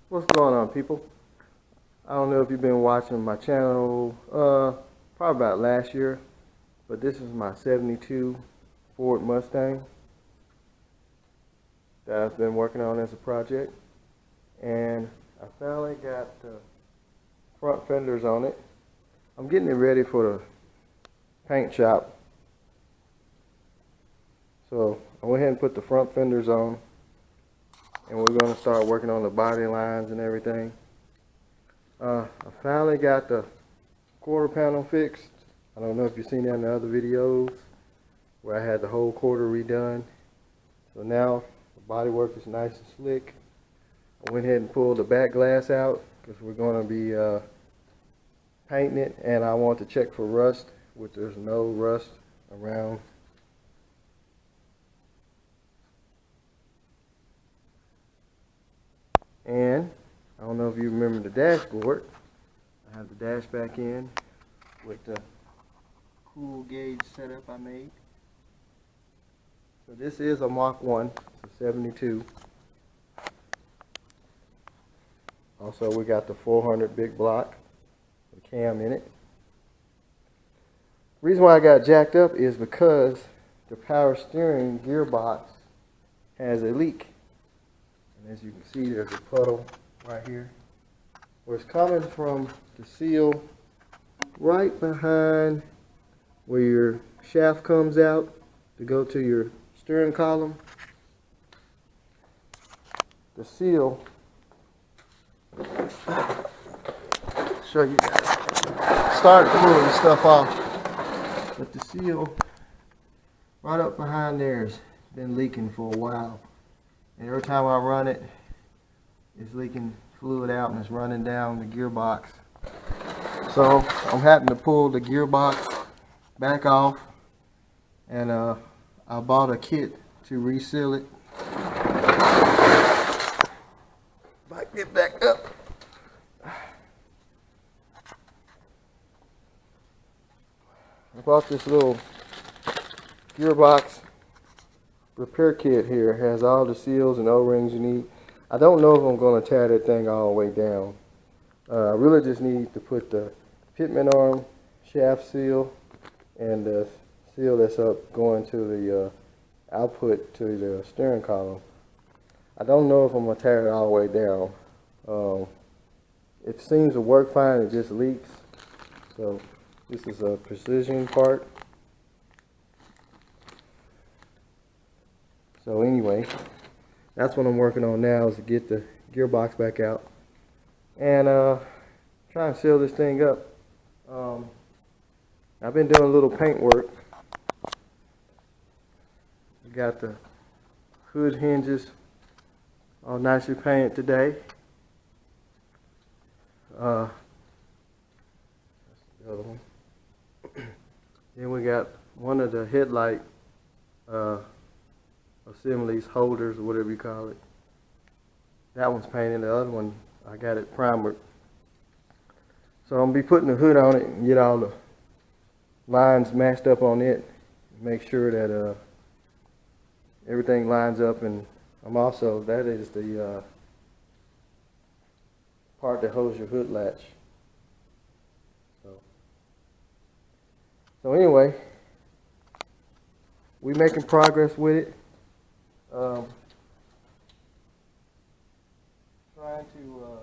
What's going on, people? I don't know if you've been watching my channel probably about last year, but this is my 72 Ford Mustang that I've been working on as a project, and I finally got the front fenders on it. I'm getting it ready for the paint shop, so I went ahead and put the front fenders on, and we're going to start working on the body lines and everything. I finally got the quarter panel fixed. I don't know if you've seen that in the other videos where I had the whole quarter redone. So now the body work is nice and slick. I went ahead and pulled the back glass out because we're going to be painting it, and I want to check for rust, which there's no rust around. And I don't know if you remember the dashboard. I have the dash back in with the cool gauge setup I made. So this is a Mach 1, it's a 72. Also we got the 400 big block with a cam in it. The reason why I got jacked up is because the power steering gearbox has a leak. And as you can see, there's a puddle right here, where it's coming from the seal right behind where your shaft comes out to go to your steering column. The seal, show you guys, started pulling the stuff off, but the seal right up behind there's been leaking for a while, and every time I run it, it's leaking fluid out and it's running down the gearbox. So I'm having to pull the gearbox back off, and I bought a kit to reseal it. If I get back up, I bought this little gearbox repair kit here. It has all the seals and O-rings you need. I don't know if I'm going to tear that thing all the way down. I really just need to put the pitman arm shaft seal and the seal that's up going to the output to the steering column. I don't know if I'm going to tear it all the way down. It seems to work fine, it just leaks. So this is a precision part. So anyway, that's what I'm working on now, is to get the gearbox back out and try and seal this thing up. I've been doing a little paint work. We got the hood hinges all nicely painted today. That's the other one. Then we got one of the headlight assemblies, holders, or whatever you call it. That one's painted. The other one, I got it primered. So I'm gonna be putting the hood on it and get all the lines matched up on it. Make sure that everything lines up. And I'm also, that is the part that holds your hood latch. So anyway, we're making progress with it. Trying to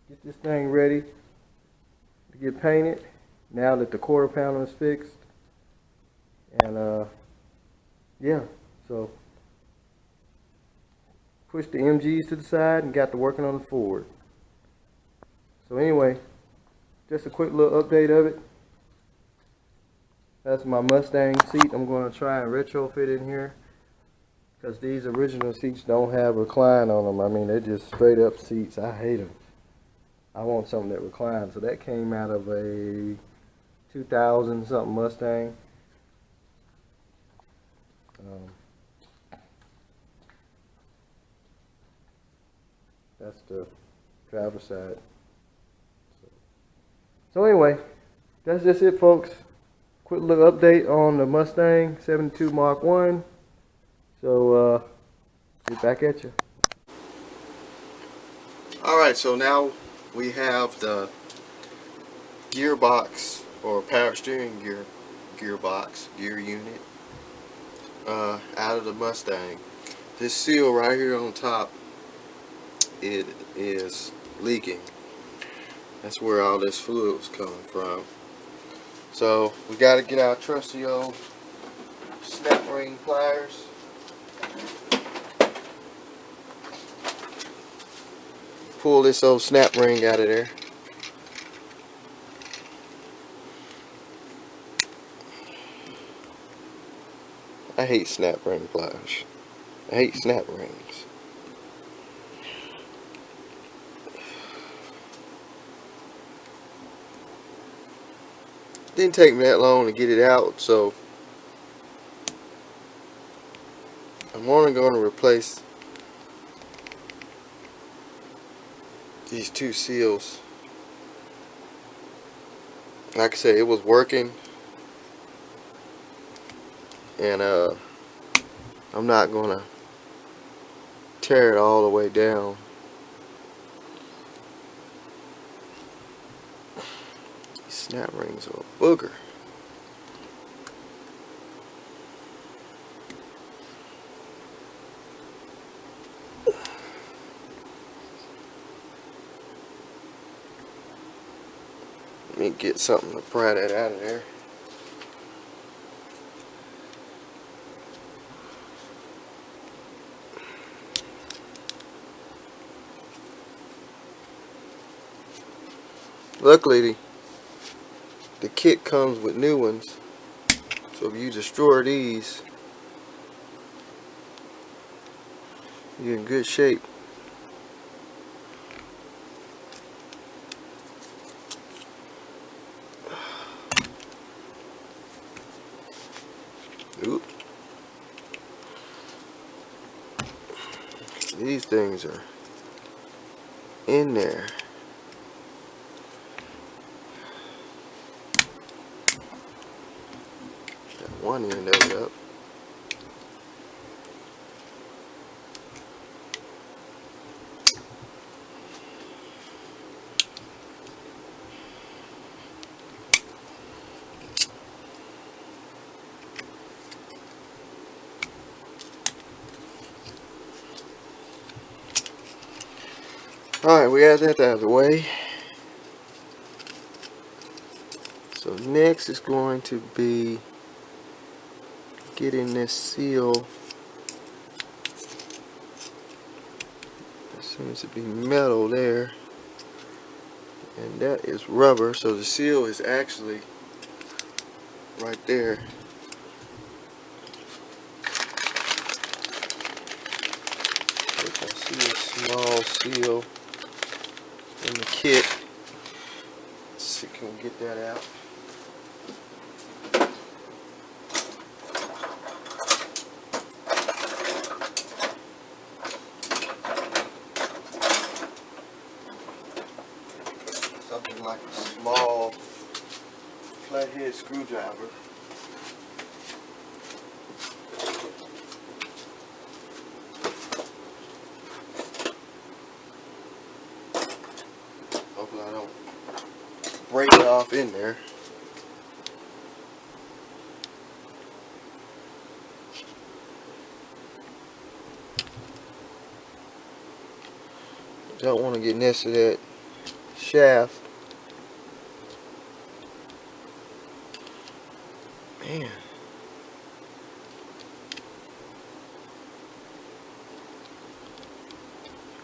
get this thing ready to get painted now that the quarter panel is fixed. And yeah, so pushed the MGs to the side and got to working on the Ford. So anyway, just a quick little update of it. That's my Mustang seat. I'm going to try and retrofit in here, because these original seats don't have recline on them. I mean, they're just straight up seats. I hate them. I want something that reclines. So that came out of a 2000 something Mustang. That's the driver's side. So anyway, that's just it, folks. Quick little update on the Mustang 72 Mach 1. So, get back at you. Alright, so now we have the gearbox or power steering gearbox, gear unit, out of the Mustang. This seal right here on top, it is leaking. That's where all this fluid was coming from. So we got to get our trusty old snap ring pliers. Pull this old snap ring out of there. I hate snap ring pliers. I hate snap rings. Didn't take me that long to get it out, so I'm only going to replace these two seals. Like I said, it was working, and I'm not going to tear it all the way down. These snap rings are a booger. Let me get something to pry that out of there. Luckily, the kit comes with new ones, so if you destroy these, you're in good shape. Oops. These things are in there. Got one end of it up. Alright, we got that out of the way. So next is going to be getting this seal. There seems to be metal there, and that is rubber, so the seal is actually right there. If I see a small seal in the kit, let's see, can we get that out? Something like a small flathead screwdriver. Hopefully I don't break it off in there. Don't want to get next to that shaft. Man.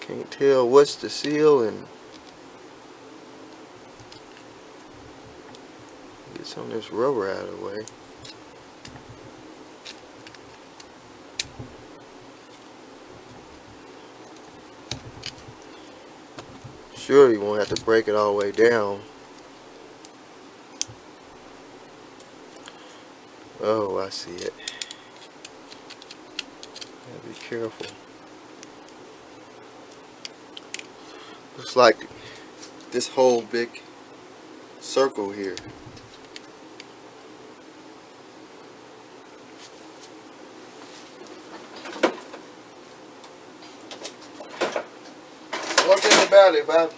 Can't tell what's the seal, and get some of this rubber out of the way. Sure, you won't have to break it all the way down. Oh, I see it. Gotta be careful. Looks like this whole big circle here. One thing about it, if I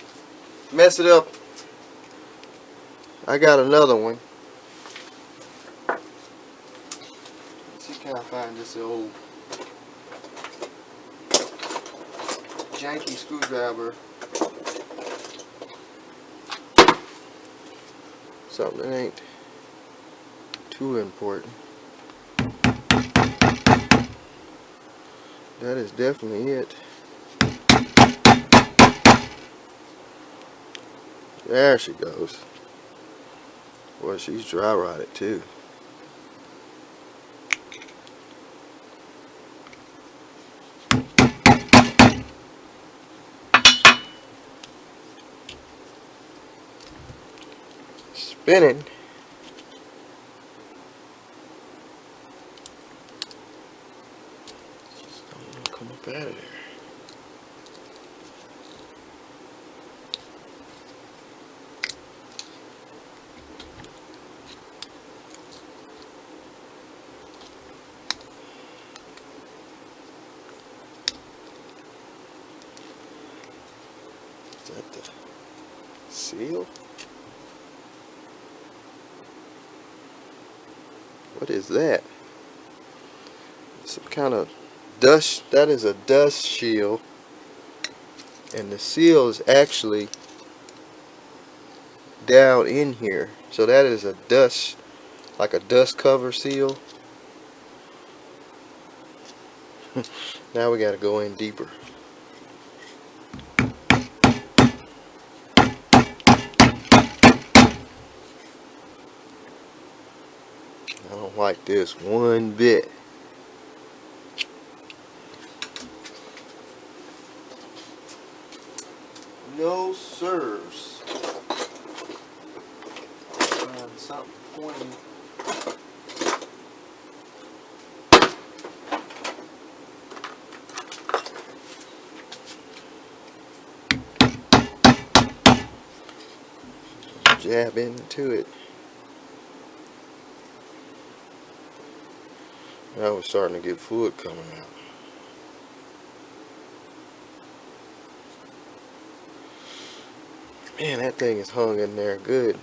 mess it up, I got another one. Let's see, can I find this old janky screwdriver? Something that ain't too important. That is definitely it. There she goes. Boy, she's dry rotted too. Spinning. Just don't want to come up out of there. Is that the seal? What is that? Some kind of dust. That is a dust shield, and the seal is actually down in here. So that is a dust, like a dust cover seal. Now we got to go in deeper. I don't like this one bit. No sirs. Something pointing. Jab into it. Now we're starting to get fluid coming out. Man, that thing is hung in there good.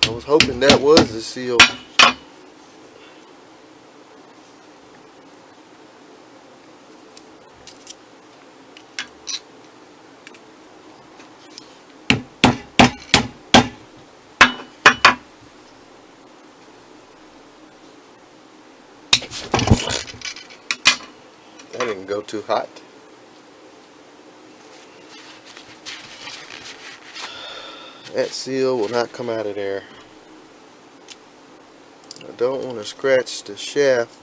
I was hoping that was the seal. That didn't go too hot. That seal will not come out of there. I don't want to scratch the shaft.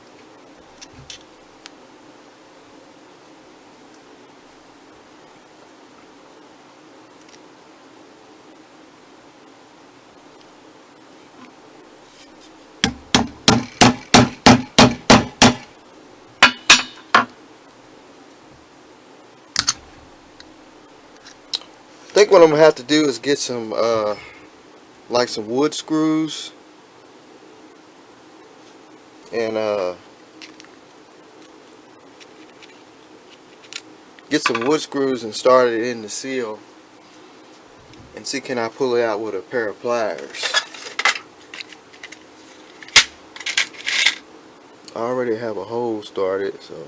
I think what I'm gonna have to do is get some like some wood screws and get some wood screws and start it in the seal and see, can I pull it out with a pair of pliers. I already have a hole started, so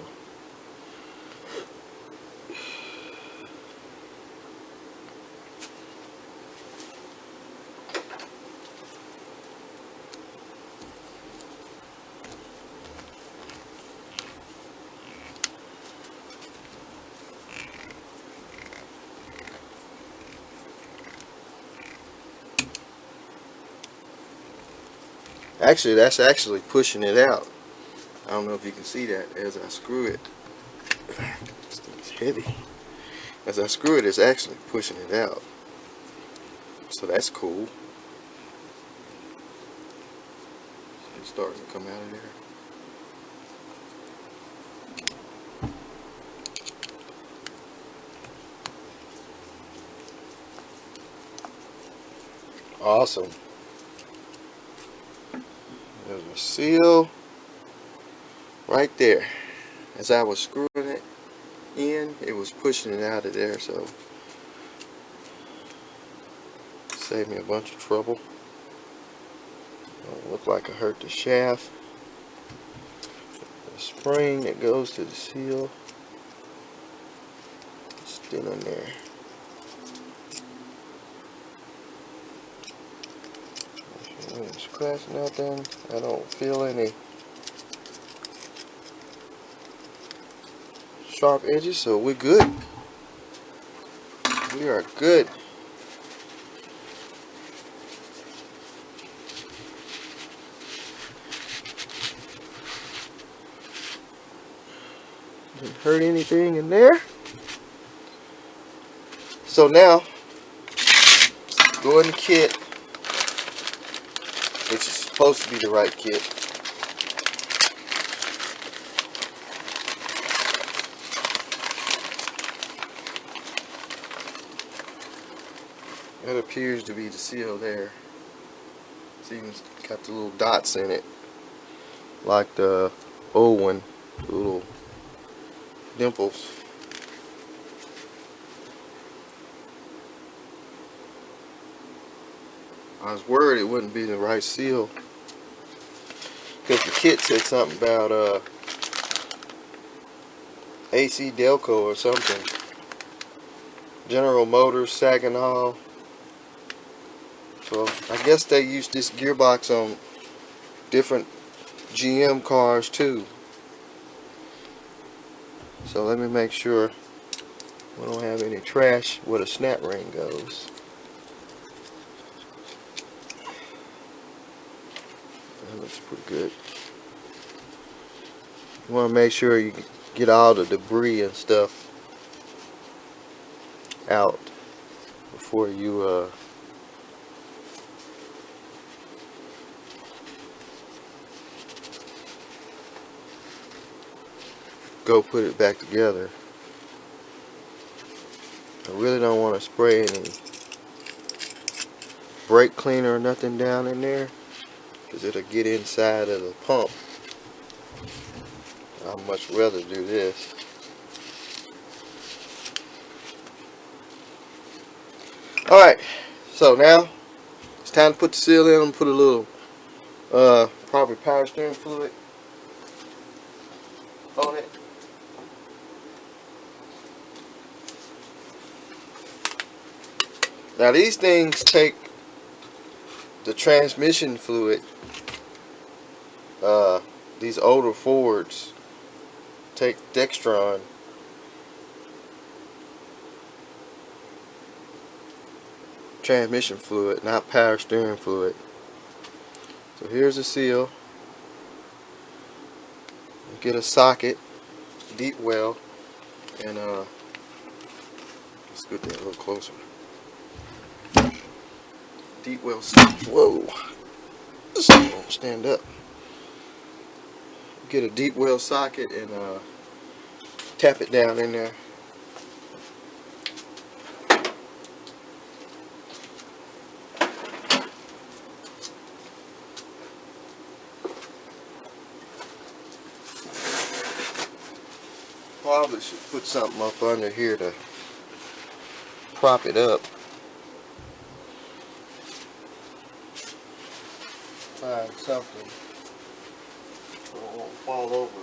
actually that's actually pushing it out. I don't know if you can see that as I screw it. This thing's heavy. As I screw it, it's actually pushing it out. So that's cool. It's starting to come out of there. Awesome. There's a seal right there. As I was screwing it, in, it was pushing it out of there, so saved me a bunch of trouble. Don't look like I hurt the shaft. The spring that goes to the seal is still in there. I didn't scratch nothing. I don't feel any sharp edges, so we're good. We are good. Didn't hurt anything in there. So now, go in the kit, which is supposed to be the right kit. That appears to be the seal there. It's even got the little dots in it, like the old one, the little dimples. I was worried it wouldn't be the right seal, because the kit said something about AC Delco or something. General Motors, Saginaw. So I guess they use this gearbox on different GM cars too. So let me make sure we don't have any trash where the snap ring goes. That looks pretty good. You want to make sure you get all the debris and stuff out before you go put it back together. I really don't want to spray any brake cleaner or nothing down in there, because it'll get inside of the pump. I'd much rather do this. Alright, so now it's time to put the seal in. I'm gonna put a little probably power steering fluid on it. Now these things take the transmission fluid. These older Fords take Dextron transmission fluid, not power steering fluid. So here's the seal. Get a socket, deep well, and let's get that a little closer. Deep well socket. Whoa, this thing won't stand up. Get a deep well socket and tap it down in there. Probably should put something up under here to prop it up. Find something so it won't fall over.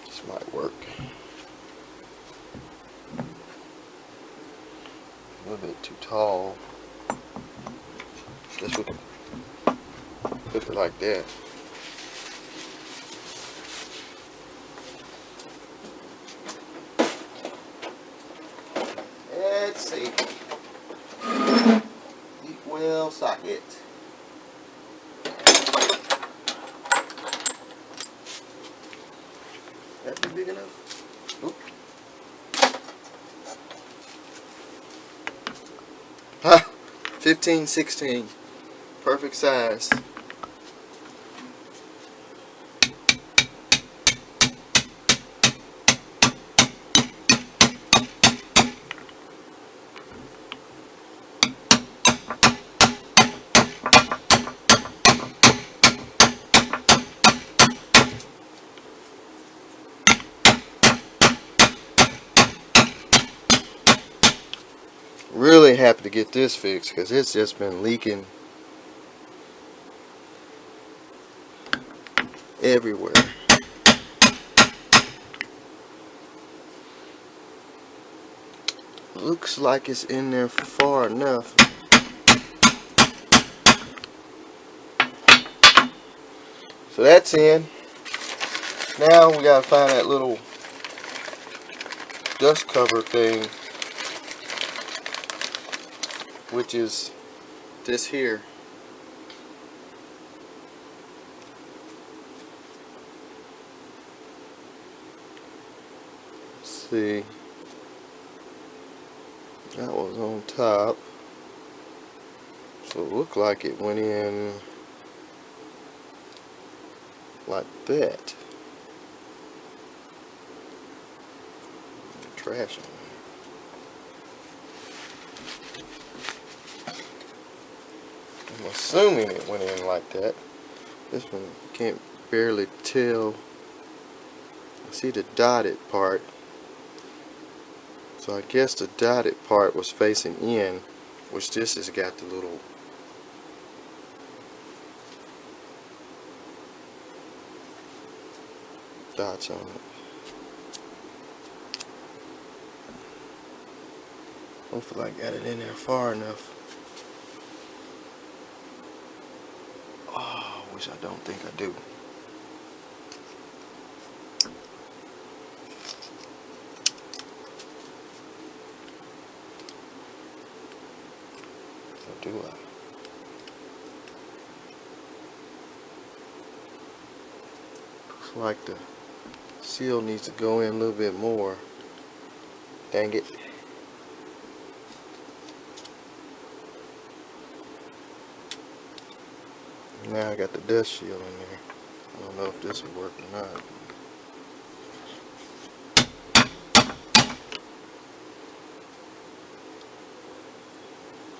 This might work. A little bit too tall. Guess we can put it like that. Let's see. Deep well socket. That be big enough? Oop. Huh. 15-16. Perfect size. Really happy to get this fixed because it's just been leaking everywhere. Looks like it's in there far enough. So that's in. Now we gotta find that little dust cover thing, which is this here. Let's see. That was on top. So it looked like it went in like that. Trash on there. I'm assuming it went in like that. This one can't barely tell. I see the dotted part. So I guess the dotted part was facing in, which this has got the little dots on it. Hopefully I got it in there far enough. Oh, which I don't think I do. Or do I? Looks like the seal needs to go in a little bit more. Dang it. Now I got the dust shield in there. I don't know if this will work or not.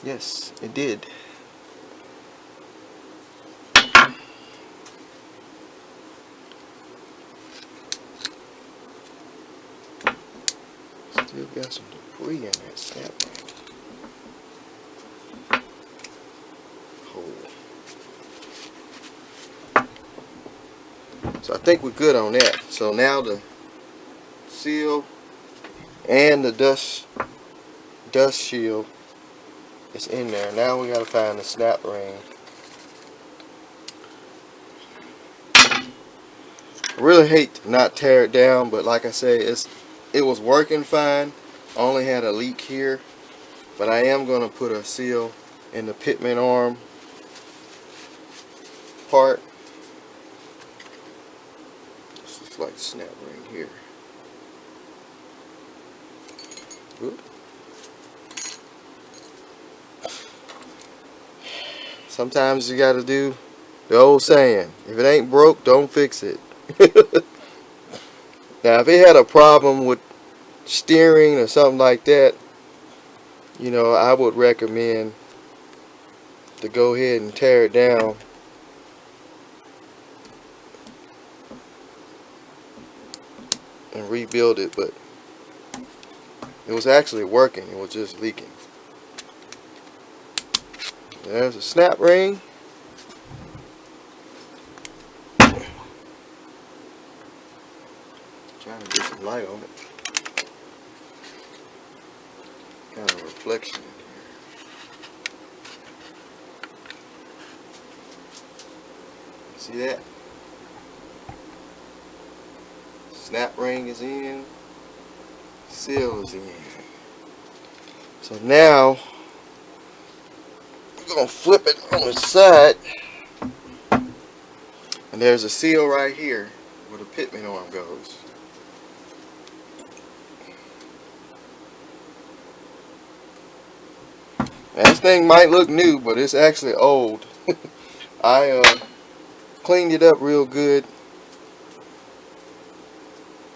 Yes, it did. Still got some debris in that snap hole. So I think we're good on that. So now the seal and the dust shield is in there. Now we gotta find the snap ring. I really hate to not tear it down, but like I say, it was working fine. I only had a leak here, but I am gonna put a seal in the pitman arm part. This is like the snap ring here. Oop. Sometimes you gotta do the old saying, if it ain't broke, don't fix it. Now if it had a problem with steering or something like that, you know, I would recommend to go ahead and tear it down and rebuild it, but it was actually working. It was just leaking. There's a snap ring. Trying to get some light on it. Kind of reflection in here. See that? Snap ring is in. Seal is in. So now we're gonna flip it on the side, and there's a seal right here where the pitman arm goes. Now, this thing might look new, but it's actually old. I cleaned it up real good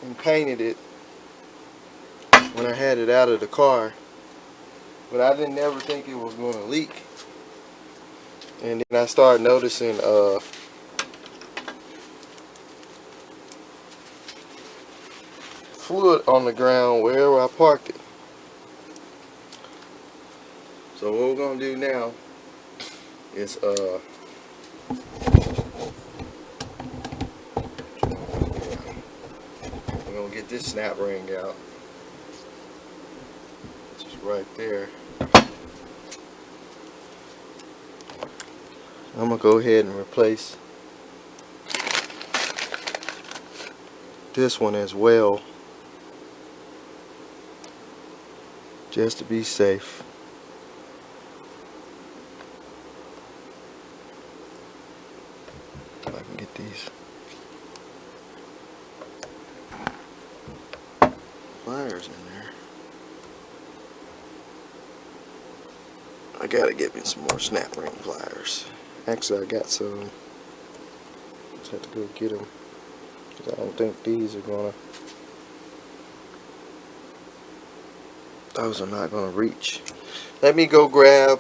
and painted it when I had it out of the car, but I didn't ever think it was going to leak. And then I started noticing fluid on the ground wherever I parked it. So what we're gonna do now is we're gonna get this snap ring out, which is right there. I'm gonna go ahead and replace this one as well, just to be safe. If I can get these pliers in there. I gotta get me some more snap ring pliers. Actually, I got some. Just have to go get them, because I don't think these are gonna. Those are not gonna reach. Let me go grab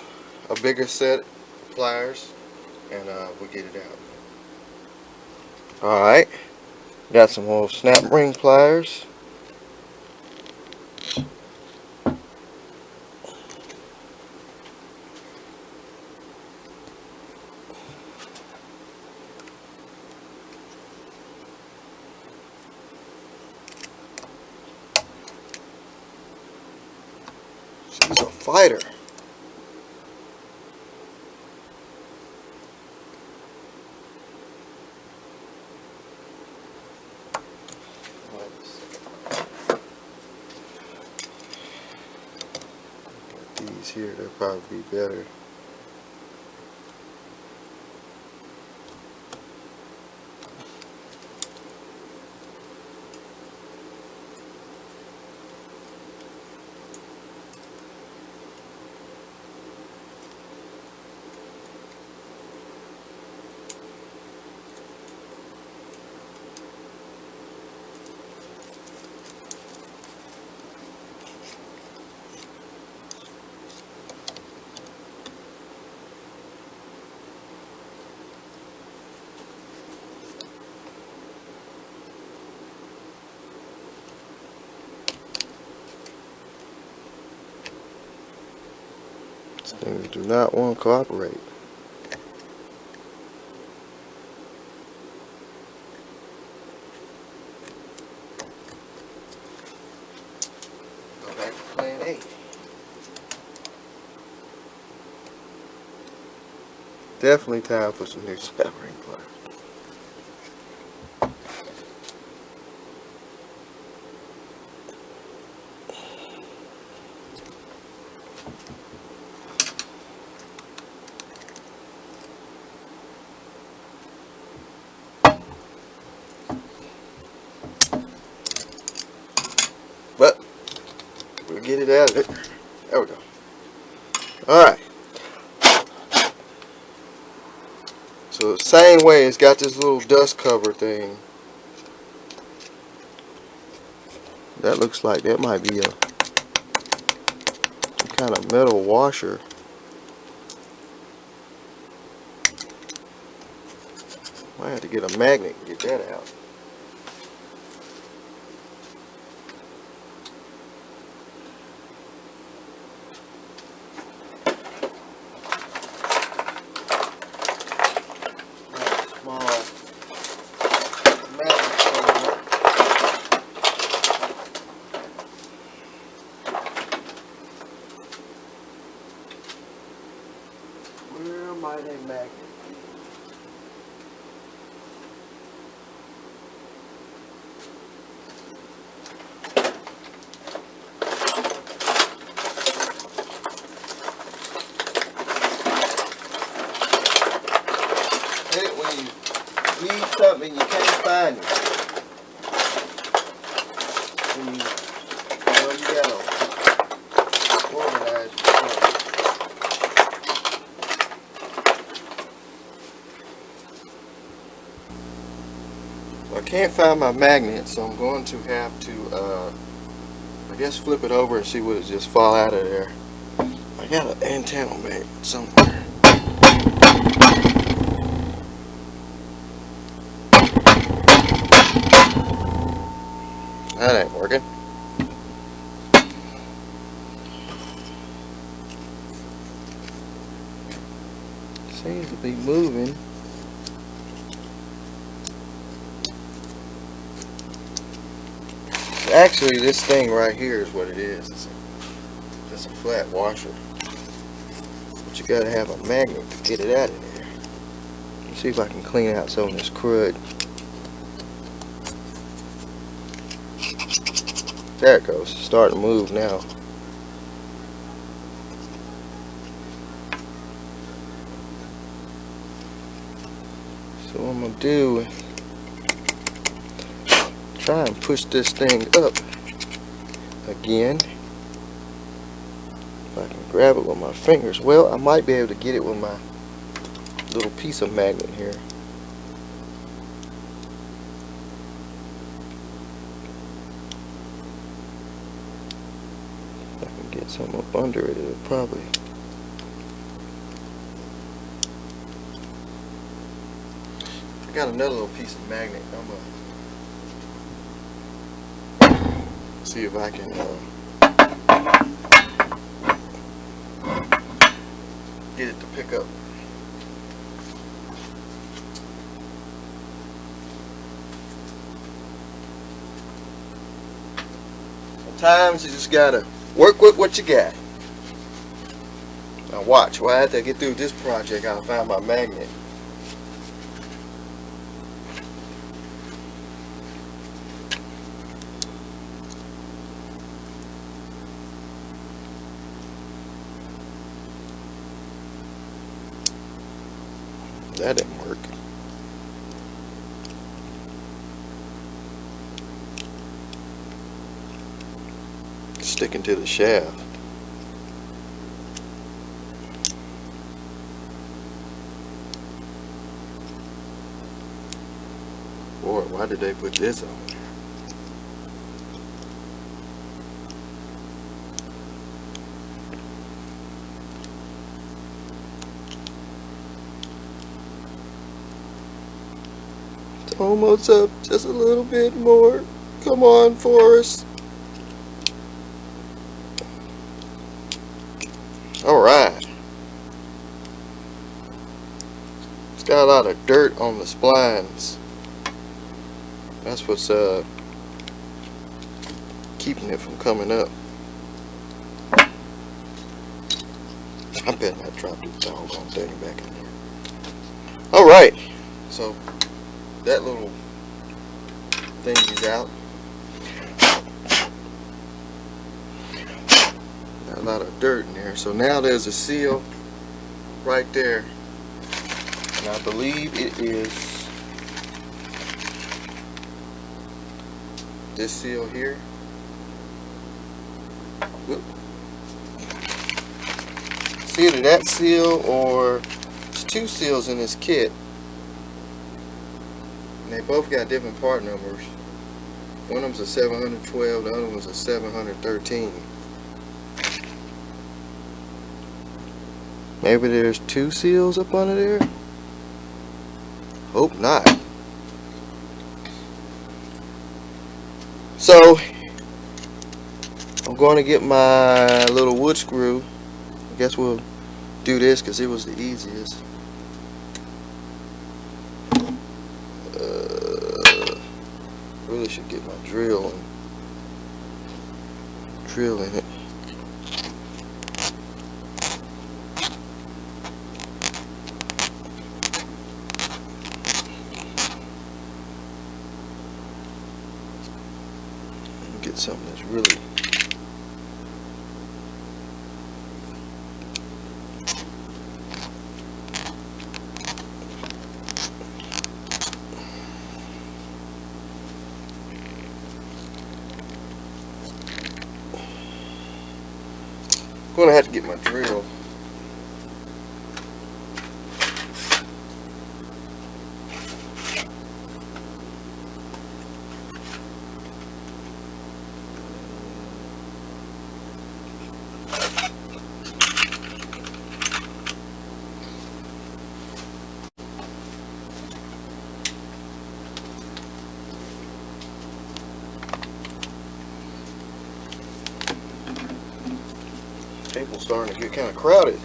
a bigger set of pliers, and we'll get it out. All right, got some more snap ring pliers. She's a fighter. These here, they'll probably be better. These things do not want to cooperate. Go back to plan A. Definitely time for some new snap ring pliers. But we'll get it out of it. There we go. Alright. So the same way, it's got this little dust cover thing. That looks like that might be some kind of metal washer. Might have to get a magnet and get that out. Where might a magnet be? When you need something you can't find it. When you gotta organize your stuff. I can't find my magnet, so I'm going to have to, I guess, flip it over and see what it just fall out of there. I got an antenna magnet somewhere. That ain't working. constantly moving. Actually, this thing right here is what it is. It's a flat washer. But you gotta have a magnet to get it out of there. Let's see if I can clean out some of this crud. There it goes. It's starting to move now. So what I'm gonna do, try and push this thing up again. If I can grab it with my fingers. Well, I might be able to get it with my little piece of magnet here. If I can get something up under it, it'll probably. I got another little piece of magnet. I'm gonna see if I can get it to pick up. Sometimes you just gotta work with what you got. Now watch, well, after I get through this project, I'll find my magnet. That didn't work. Sticking to the shaft. Boy, why did they put this on? It's almost up, just a little bit more. Come on, Forrest. Alright. It's got a lot of dirt on the splines. That's what's keeping it from coming up. I better not drop this doggone thing back in there. Alright. So that little thing is out. Got a lot of dirt in there. So now there's a seal right there. And I believe it is this seal here. Whoop. It's either that seal or there's two seals in this kit. And they both got different part numbers. One of them's a 712, the other one's a 713. Maybe there's two seals up under there? Hope not. So, I'm going to get my little wood screw. I guess we'll do this because it was the easiest. Really should get my drill and drill in it. Get something that's really gonna have to get my drill. Table's starting to get kind of crowded.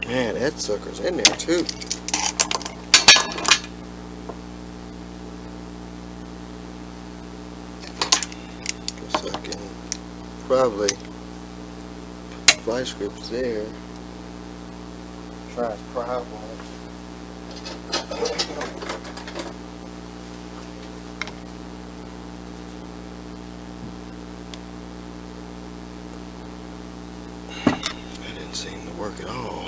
Man, that sucker's in there too. Guess I can probably put vice grips there. Try to pry one. That didn't seem to work at all.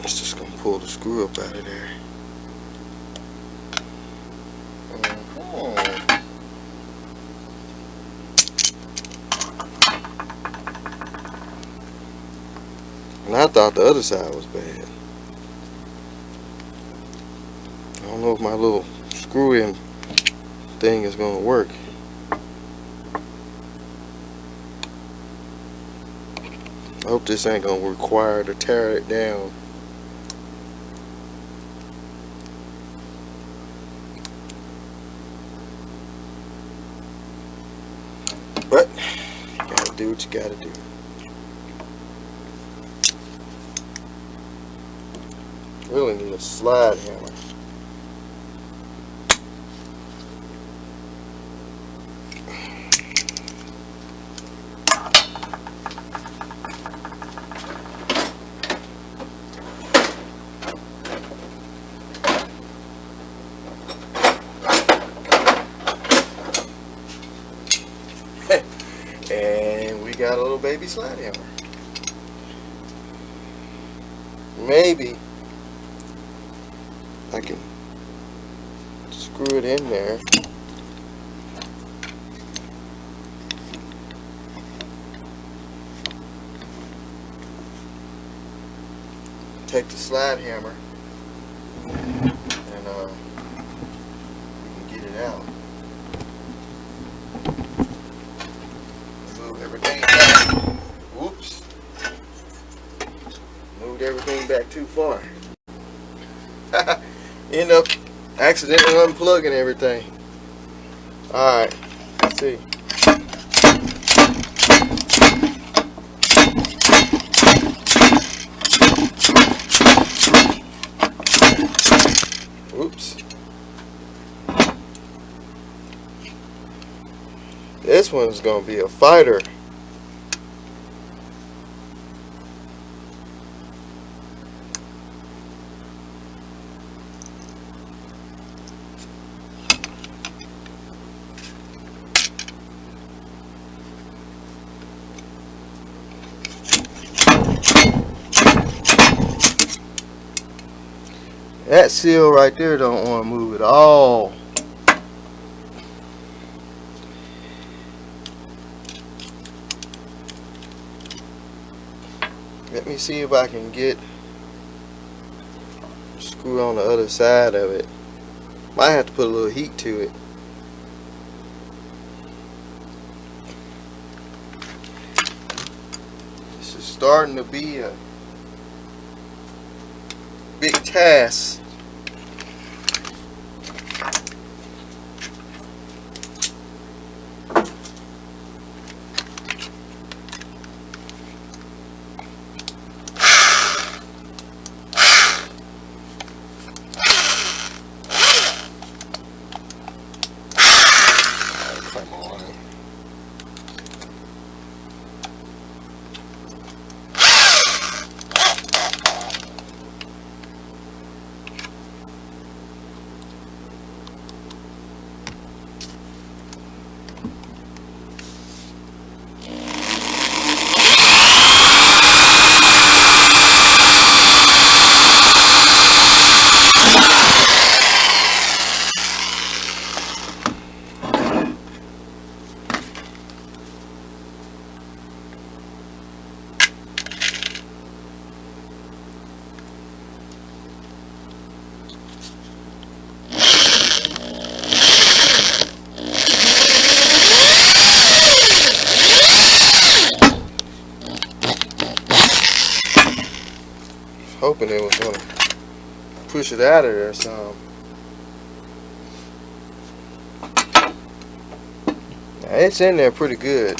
It's just gonna pull the screw up out of there. And I thought the other side was bad. I don't know if my little screw-in thing is gonna work. I hope this ain't gonna require to tear it down. But you gotta do what you gotta do. Really need a slide hammer. And we got a little baby slide hammer. Maybe I can screw it in there. Take the slide hammer and we can get it out. Move everything back. Whoops. Moved everything back too far. End up accidentally unplugging everything. Alright, let's see. Oops. This one's gonna be a fighter. That seal right there don't want to move at all. Let me see if I can get a screw on the other side of it. Might have to put a little heat to it. This is starting to be a big task. Come on. Hoping it was going to push it out of there some. Now it's in there pretty good.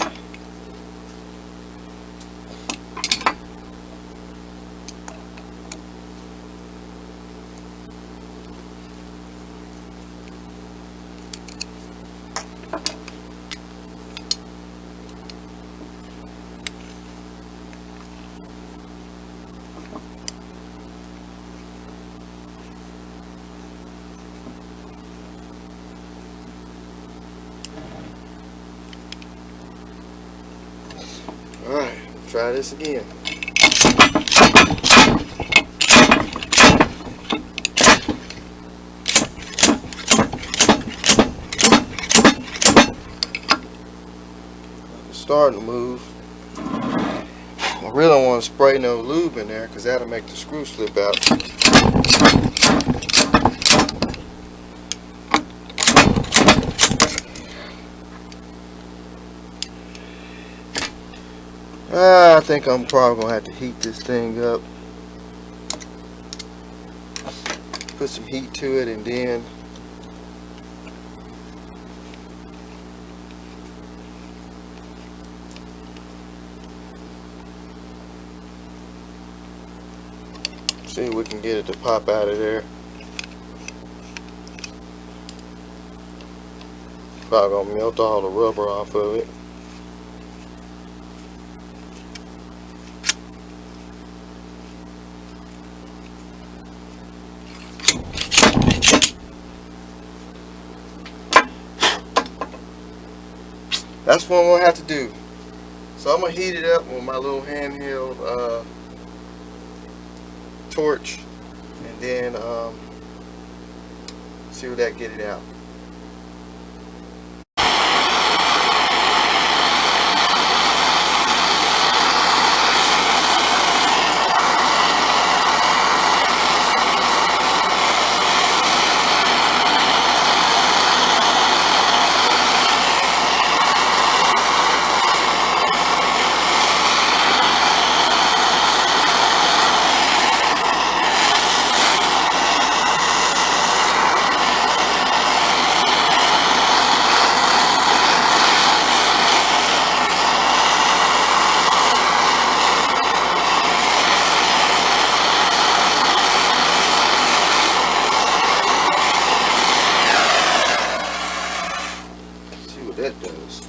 try this again. It's starting to move. I really don't want to spray no lube in there because that'll make the screw slip out. I think I'm probably going to have to heat this thing up. Put some heat to it and then see if we can get it to pop out of there. Probably going to melt all the rubber off of it. That's what I'm going to have to do. So I'm going to heat it up with my little handheld torch and then see if that get it out. That does.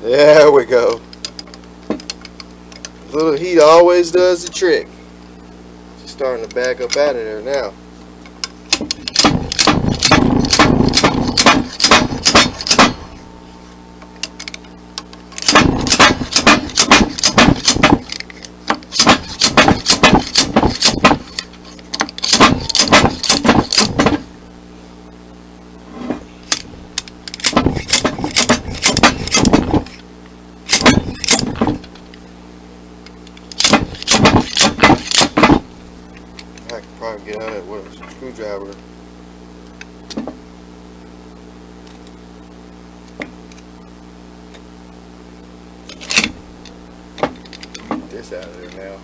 There we go. A little heat always does the trick. It's starting to back up out of there now. I could probably get out of it with a screwdriver. Get this out of there now.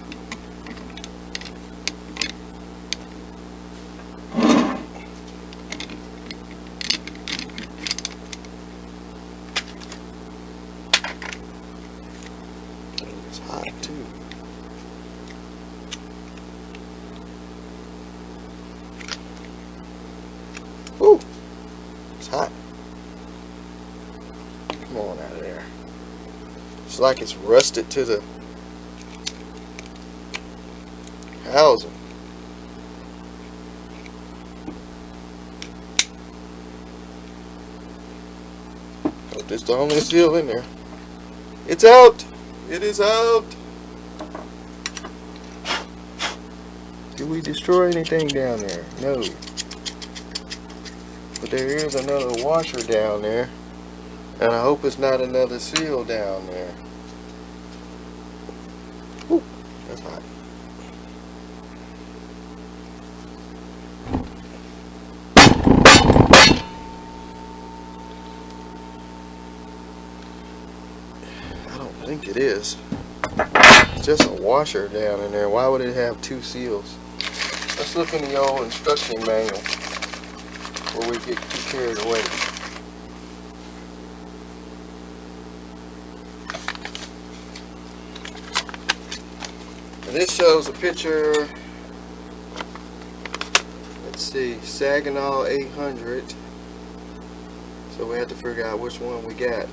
It's hot too. Ooh, it's hot. Come on out of there. It's like it's rusted to the housing. Oh, this is the only seal in there. It's out. It is out. Did we destroy anything down there? No. But there is another washer down there, and I hope it's not another seal down there. Ooh, that's hot. I don't think it is. It's just a washer down in there. Why would it have two seals? Let's look in the old instruction manual where we get too carried away. And this shows a picture, let's see, Saginaw 800. So we have to figure out which one we got.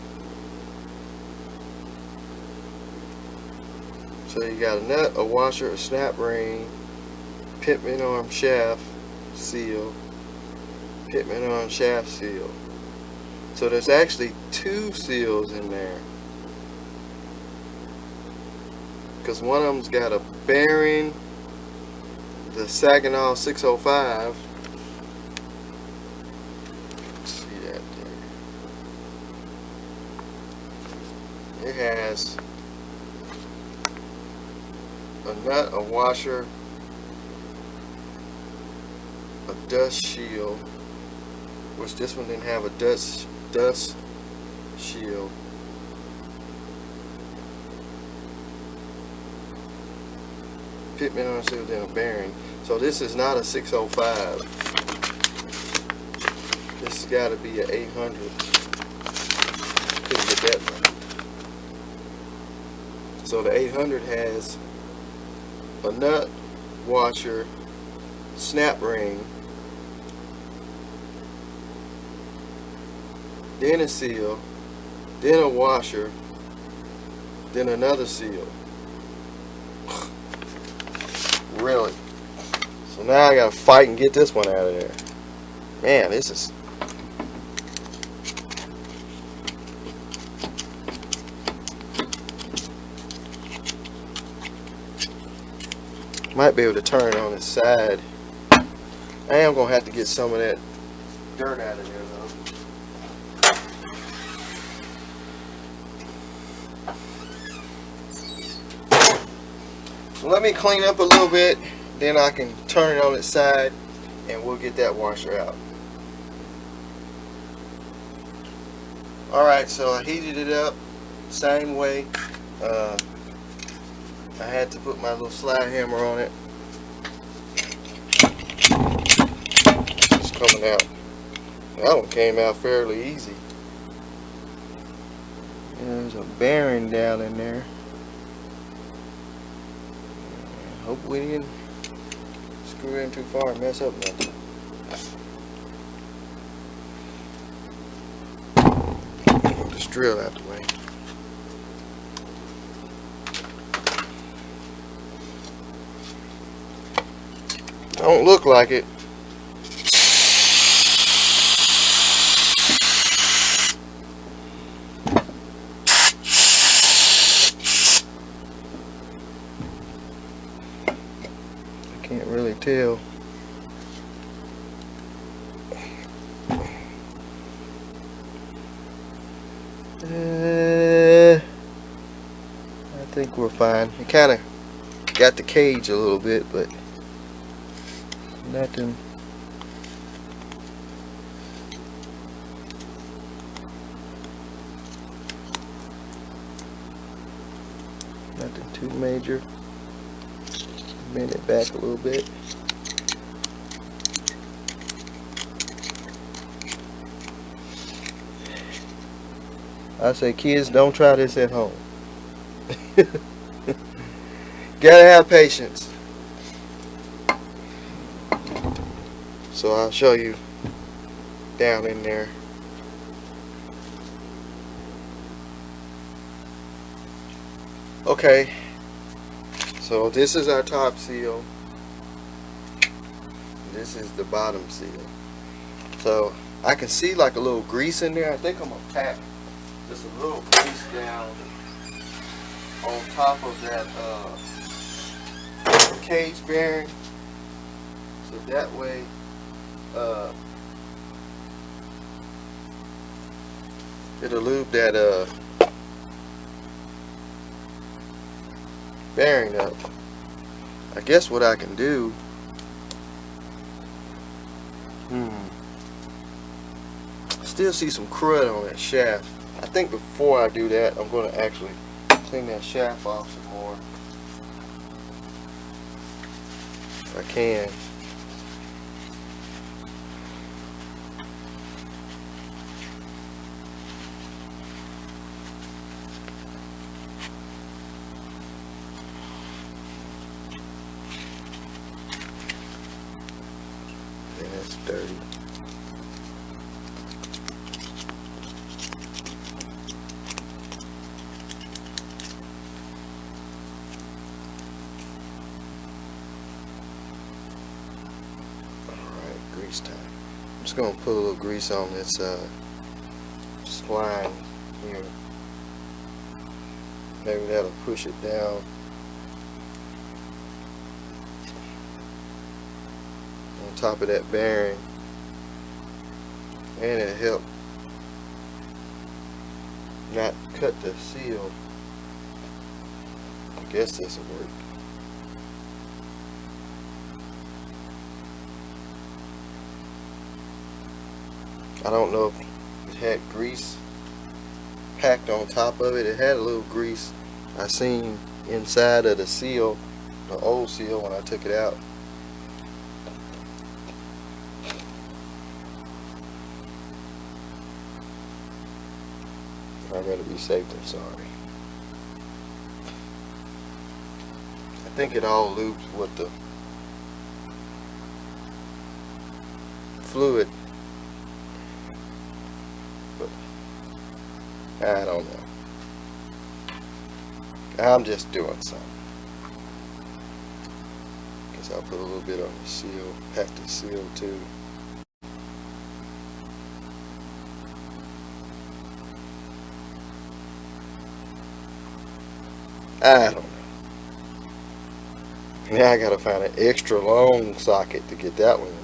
So you got a nut, a washer, a snap ring, pitman arm shaft seal, pitman arm shaft seal. So there's actually 2 seals in there, because one of them's got a bearing, the Saginaw 605. See that there. It has a nut, a washer, a dust shield, which this one didn't have a dust shield. Pitman arm seal, then a bearing. So this is not a 605. This has got to be an 800. Couldn't get that one. So the 800 has a nut, washer, snap ring, then a seal, then a washer, then another seal. Really? So now I gotta fight and get this one out of there. Man, this is... Might be able to turn it on its side. I am gonna have to get some of that dirt out of there though. So let me clean up a little bit, then I can turn it on its side and we'll get that washer out. Alright, so I heated it up same way. I had to put my little slide hammer on it. It's coming out. That one came out fairly easy. There's a bearing down in there. Hope we didn't screw in too far and mess up nothing. Get this drill out the way. Don't look like it. I can't really tell. I think we're fine. It kind of got the cage a little bit, but nothing. Nothing too major. Bend it back a little bit. I say, kids, don't try this at home. Gotta have patience. So I'll show you down in there. Okay, so this is our top seal. This is the bottom seal. So I can see like a little grease in there. I think I'm gonna pack just a little grease down on top of that cage bearing, so that way it'll lube that bearing up. I guess what I can do, still see some crud on that shaft. I think before I do that, I'm going to actually clean that shaft off some more if I can. Yeah, that's dirty. just gonna put a little grease on this spline here. Maybe that'll push it down. On top of that bearing. And it'll help not cut the seal. I guess this will work. I don't know if it had grease packed on top of it. It had a little grease I seen inside of the seal, the old seal, when I took it out. I'd rather be safe than sorry. I think it all loops with the fluid, but I don't know. I'm just doing something. Guess I'll put a little bit on the seal, pack the seal too. I don't know. Now I gotta find an extra long socket to get that one in there.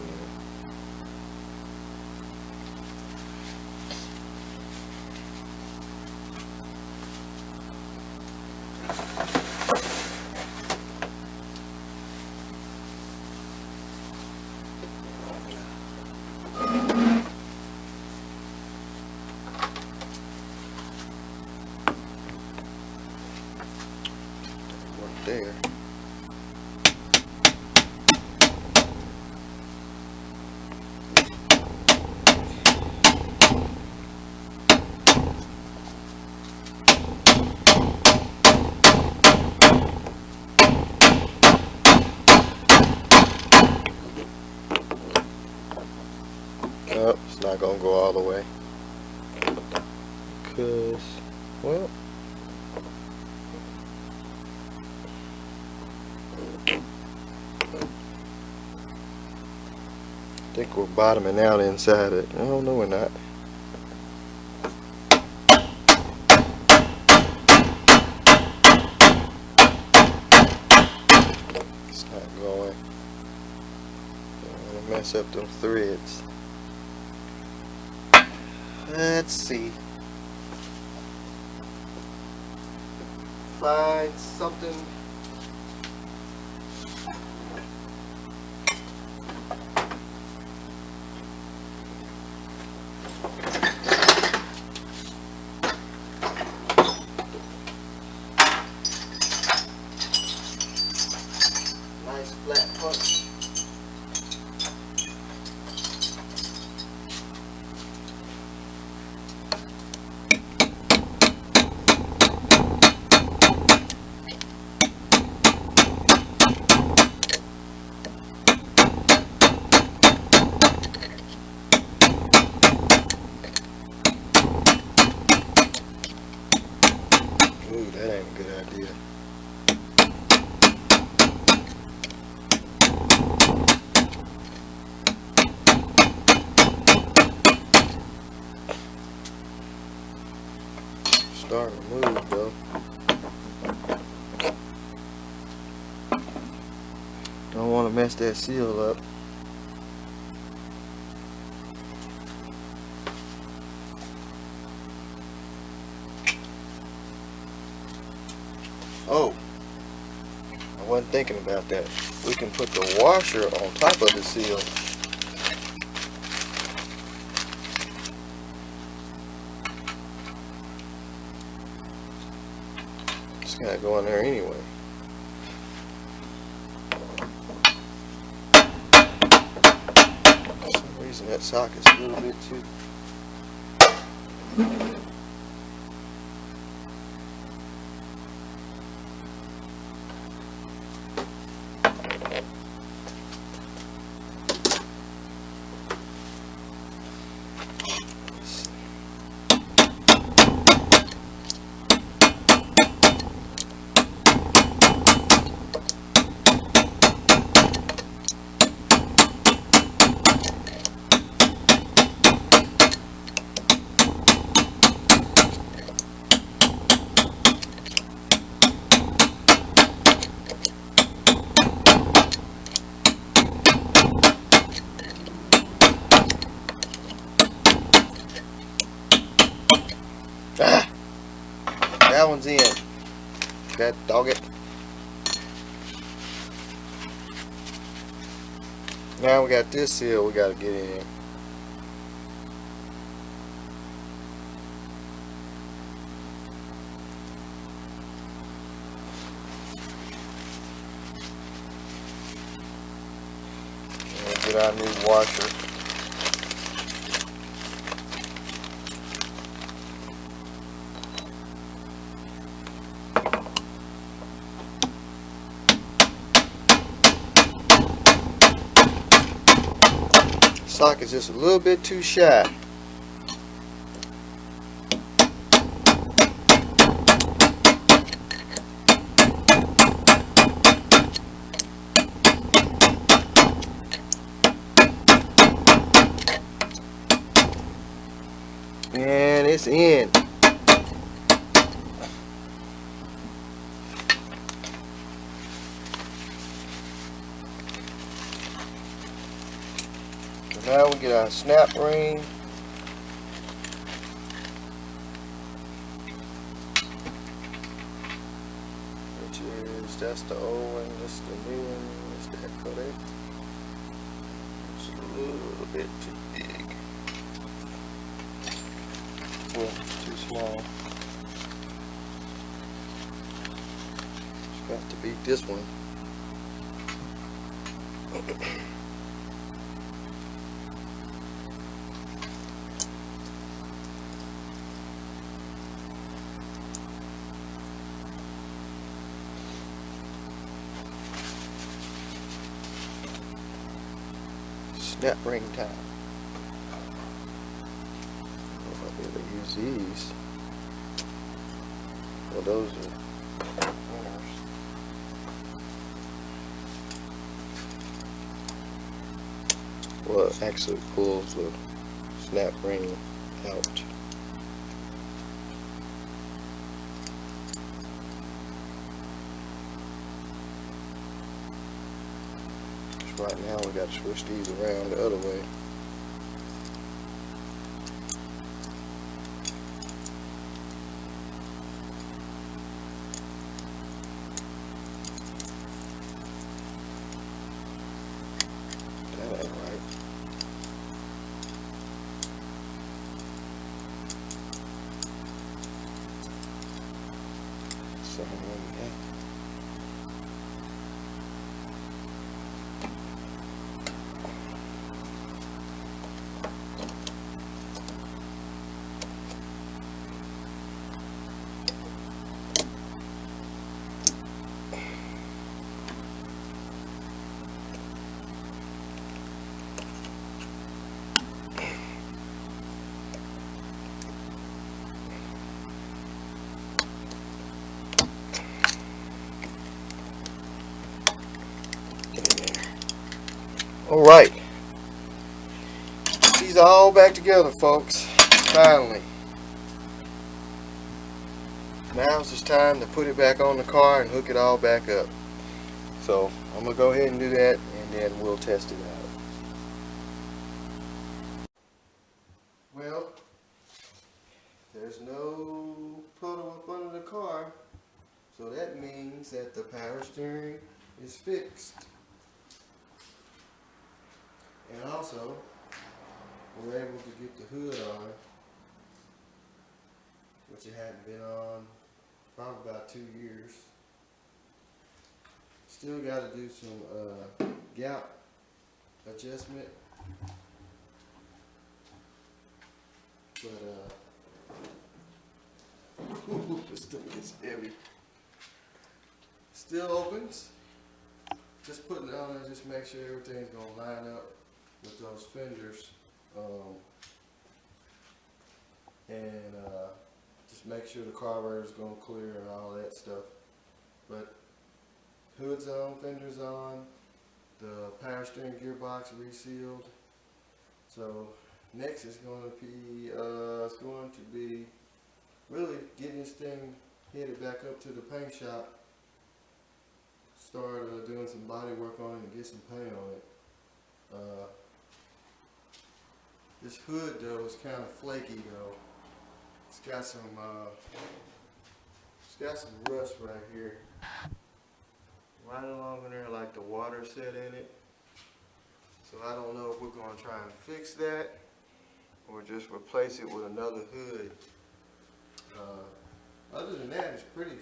There. Oh, it's not gonna go all the way because, well, I think we're bottoming out inside it. Oh, no, we're not. It's not going. Don't want to mess up them threads. Let's see. Find something. Nice flat punch. Ooh, that ain't a good idea. Starting to move though. Don't want to mess that seal up. Oh, I wasn't thinking about that. We can put the washer on top of the seal. It's gotta go in there anyway. For some reason that socket's a little bit too. one's in. That dog it. Now we got this seal we gotta get in. Get our new washer. Socket's just a little bit too shy. And it's in. So now we get our snap ring. Which is, that's the old one, this is the new one, this is that for that. It's a little bit too big. Well, it's too small. Just got to beat this one. Snap ring time. I'll be able to use these. Well, those are winners. Well, it actually pulls the snap ring out. Right now we got to switch these around the other way. That ain't right. So, yeah. Alright, these are all back together, folks, finally. Now's the time to put it back on the car and hook it all back up. So, I'm going to go ahead and do that, and then we'll test it out. Well, there's no puddle up under the car, so that means that the power steering is fixed. And also, we're able to get the hood on, which it hadn't been on probably about 2 years. Still got to do some gap adjustment, but this thing is heavy. Still opens. Just putting it on there, just make sure everything's gonna line up with those fenders, and just make sure the carburetor's gonna clear and all that stuff. But hood's on, fenders on, the power steering gearbox resealed. So next is going to be really getting this thing headed back up to the paint shop. Start doing some body work on it and get some paint on it. This hood though is kind of flaky though. It's got some got some rust right here. Right along in there, like the water set in it. So I don't know if we're gonna try and fix that or just replace it with another hood. Other than that, it's pretty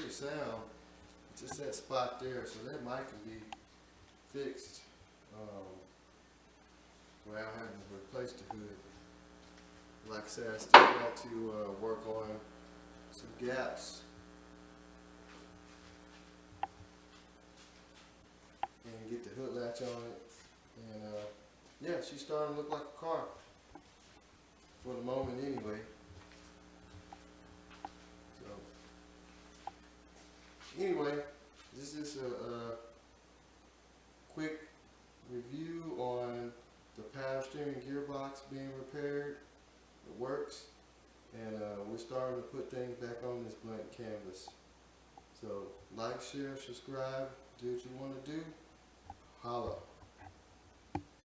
sound. It's just that spot there, so that might can be fixed without having to replace the hood. Like I said, I still got to work on some gaps and get the hood latch on it. And yeah, she's starting to look like a car for the moment anyway. So anyway, this is a quick review on the power steering gearbox being repaired. It works, and we're starting to put things back on this blank canvas. So like, share, subscribe, do what you want to do.